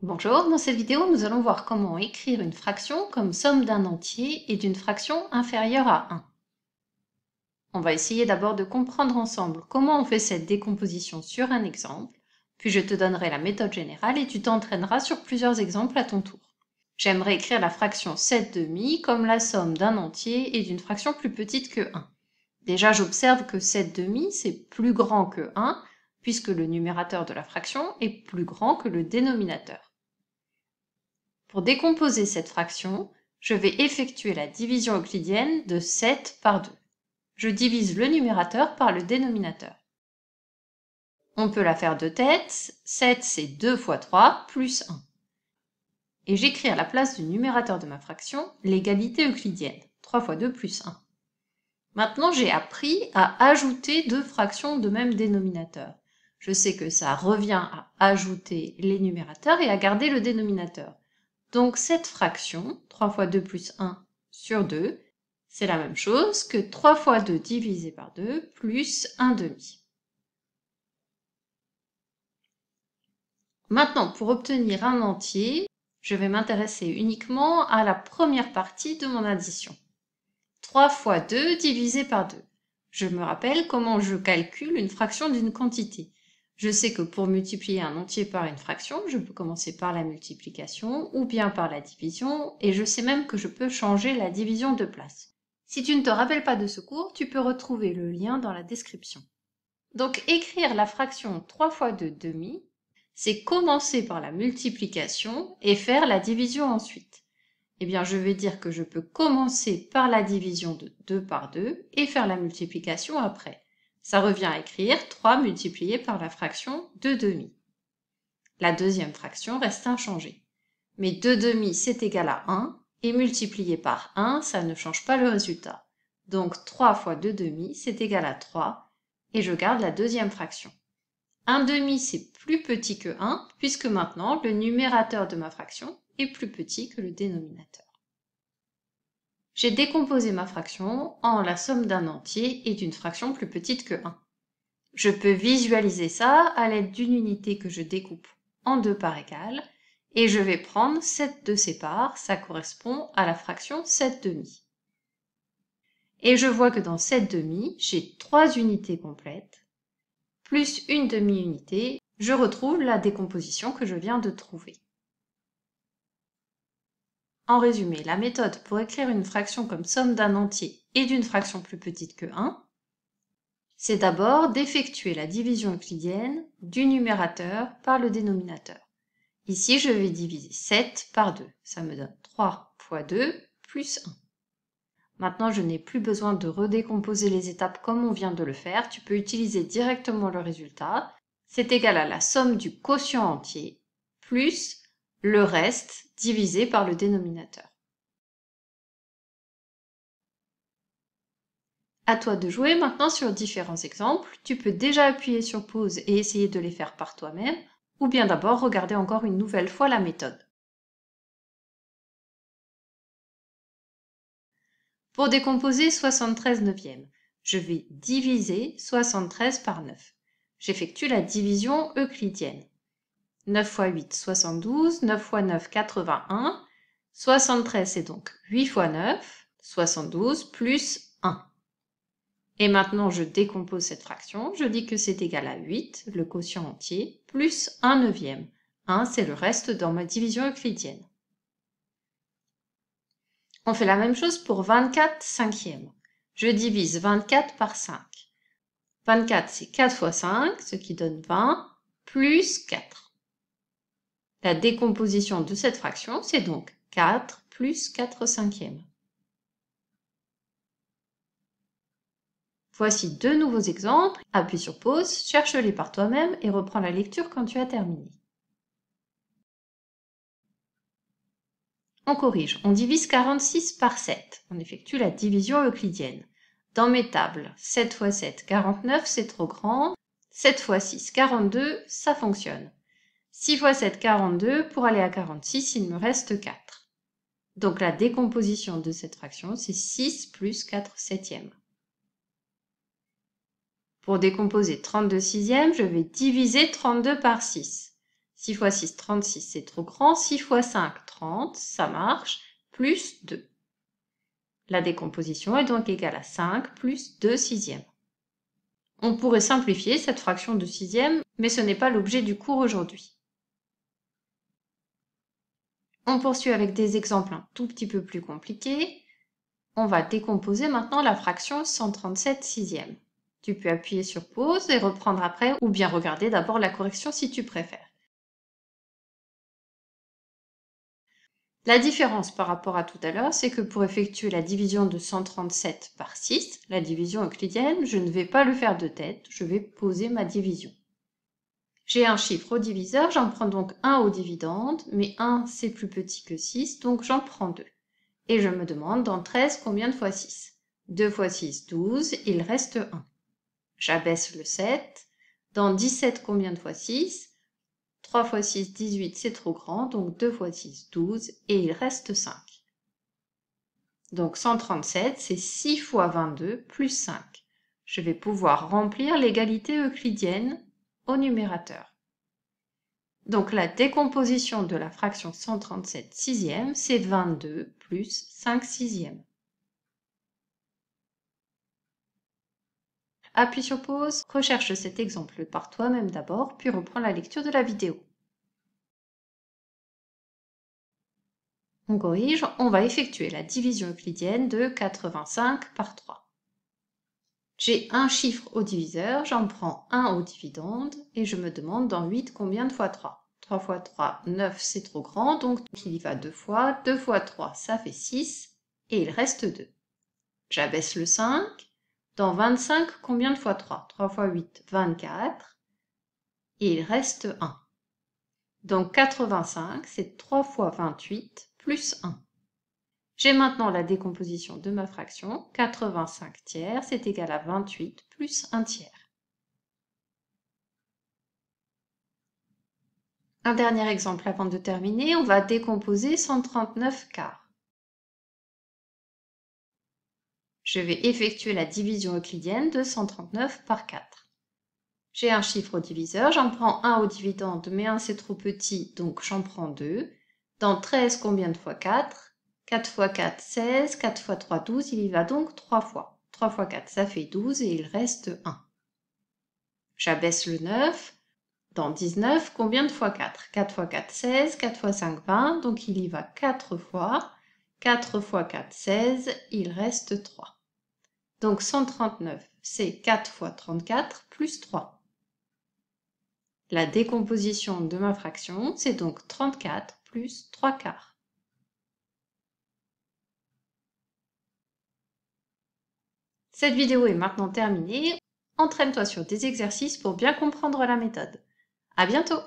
Bonjour, dans cette vidéo, nous allons voir comment écrire une fraction comme somme d'un entier et d'une fraction inférieure à 1. On va essayer d'abord de comprendre ensemble comment on fait cette décomposition sur un exemple, puis je te donnerai la méthode générale et tu t'entraîneras sur plusieurs exemples à ton tour. J'aimerais écrire la fraction 7/2 comme la somme d'un entier et d'une fraction plus petite que 1. Déjà, j'observe que 7/2 c'est plus grand que 1, puisque le numérateur de la fraction est plus grand que le dénominateur. Pour décomposer cette fraction, je vais effectuer la division euclidienne de 7 par 2. Je divise le numérateur par le dénominateur. On peut la faire de tête, 7 c'est 2 fois 3 plus 1. Et j'écris à la place du numérateur de ma fraction l'égalité euclidienne, 3 fois 2 plus 1. Maintenant, j'ai appris à ajouter deux fractions de même dénominateur. Je sais que ça revient à ajouter les numérateurs et à garder le dénominateur. Donc cette fraction, 3 fois 2 plus 1 sur 2, c'est la même chose que 3 fois 2 divisé par 2 plus 1 demi. Maintenant, pour obtenir un entier, je vais m'intéresser uniquement à la première partie de mon addition. 3 fois 2 divisé par 2. Je me rappelle comment je calcule une fraction d'une quantité. Je sais que pour multiplier un entier par une fraction, je peux commencer par la multiplication ou bien par la division, et je sais même que je peux changer la division de place. Si tu ne te rappelles pas de ce cours, tu peux retrouver le lien dans la description. Donc écrire la fraction 3 fois 2 demi, c'est commencer par la multiplication et faire la division ensuite. Eh bien, je vais dire que je peux commencer par la division de 2 par 2 et faire la multiplication après. Ça revient à écrire 3 multiplié par la fraction 2 demi. La deuxième fraction reste inchangée. Mais 2 demi, c'est égal à 1, et multiplié par 1, ça ne change pas le résultat. Donc 3 fois 2 demi, c'est égal à 3, et je garde la deuxième fraction. 1 demi, c'est plus petit que 1, puisque maintenant, le numérateur de ma fraction est plus petit que le dénominateur. J'ai décomposé ma fraction en la somme d'un entier et d'une fraction plus petite que 1. Je peux visualiser ça à l'aide d'une unité que je découpe en deux parts égales, et je vais prendre 7 de ces parts, ça correspond à la fraction 7 demi. Et je vois que dans 7 demi, j'ai 3 unités complètes, plus une demi-unité, je retrouve la décomposition que je viens de trouver. En résumé, la méthode pour écrire une fraction comme somme d'un entier et d'une fraction plus petite que 1, c'est d'abord d'effectuer la division euclidienne du numérateur par le dénominateur. Ici, je vais diviser 7 par 2. Ça me donne 3 fois 2 plus 1. Maintenant, je n'ai plus besoin de redécomposer les étapes comme on vient de le faire. Tu peux utiliser directement le résultat. C'est égal à la somme du quotient entier plus le reste divisé par le dénominateur. À toi de jouer maintenant sur différents exemples. Tu peux déjà appuyer sur pause et essayer de les faire par toi-même, ou bien d'abord regarder encore une nouvelle fois la méthode. Pour décomposer 73 neuvièmes, je vais diviser 73 par 9. J'effectue la division euclidienne. 9 fois 8, 72, 9 fois 9, 81, 73 c'est donc 8 fois 9, 72 plus 1. Et maintenant, je décompose cette fraction. Je dis que c'est égal à 8, le quotient entier, plus 1 neuvième. 1, c'est le reste dans ma division euclidienne. On fait la même chose pour 24 cinquièmes. Je divise 24 par 5. 24, c'est 4 fois 5, ce qui donne 20, plus 4. La décomposition de cette fraction, c'est donc 4 plus 4 cinquièmes. Voici deux nouveaux exemples. Appuie sur pause, cherche-les par toi-même et reprends la lecture quand tu as terminé. On corrige, on divise 46 par 7. On effectue la division euclidienne. Dans mes tables, 7 fois 7, 49, c'est trop grand. 7 fois 6, 42, ça fonctionne. 6 fois 7, 42, pour aller à 46, il me reste 4. Donc la décomposition de cette fraction, c'est 6 plus 4 septièmes. Pour décomposer 32 sixièmes, je vais diviser 32 par 6. 6 fois 6, 36, c'est trop grand. 6 fois 5, 30, ça marche, plus 2. La décomposition est donc égale à 5 plus 2 sixièmes. On pourrait simplifier cette fraction de sixième, mais ce n'est pas l'objet du cours aujourd'hui. On poursuit avec des exemples un tout petit peu plus compliqués. On va décomposer maintenant la fraction 137 sixièmes. Tu peux appuyer sur pause et reprendre après, ou bien regarder d'abord la correction si tu préfères. La différence par rapport à tout à l'heure, c'est que pour effectuer la division de 137 par 6, la division euclidienne, je ne vais pas le faire de tête, je vais poser ma division. J'ai un chiffre au diviseur, j'en prends donc 1 au dividende, mais 1 c'est plus petit que 6, donc j'en prends 2. Et je me demande dans 13 combien de fois 6 ? 2 fois 6, 12, il reste 1. J'abaisse le 7. Dans 17 combien de fois 6 ? 3 fois 6, 18, c'est trop grand, donc 2 fois 6, 12, et il reste 5. Donc 137, c'est 6 fois 22 plus 5. Je vais pouvoir remplir l'égalité euclidienne au numérateur. Donc la décomposition de la fraction 137 sixièmes, c'est 22 plus 5 sixièmes. Appuie sur pause, recherche cet exemple par toi-même d'abord, puis reprends la lecture de la vidéo. On corrige, on va effectuer la division euclidienne de 85 par 3. J'ai un chiffre au diviseur, j'en prends un au dividende, et je me demande dans 8 combien de fois 3. 3 fois 3, 9, c'est trop grand, donc il y va 2 fois. 2 fois 3, ça fait 6, et il reste 2. J'abaisse le 5. Dans 25, combien de fois 3 ? 3 fois 8, 24, et il reste 1. Donc 85, c'est 3 fois 28 plus 1. J'ai maintenant la décomposition de ma fraction. 85 tiers, c'est égal à 28 plus 1 tiers. Un dernier exemple avant de terminer, on va décomposer 139 quarts. Je vais effectuer la division euclidienne de 139 par 4. J'ai un chiffre au diviseur, j'en prends un au dividende, mais 1 c'est trop petit, donc j'en prends 2. Dans 13, combien de fois 4 ? 4 fois 4, 16. 4 fois 3, 12. Il y va donc 3 fois. 3 fois 4, ça fait 12 et il reste 1. J'abaisse le 9. Dans 19, combien de fois 4 ? 4 fois 4, 16. 4 fois 5, 20. Donc il y va 4 fois. 4 fois 4, 16. Il reste 3. Donc 139, c'est 4 fois 34 plus 3. La décomposition de ma fraction, c'est donc 34 plus 3 quarts. Cette vidéo est maintenant terminée. Entraîne-toi sur des exercices pour bien comprendre la méthode. À bientôt!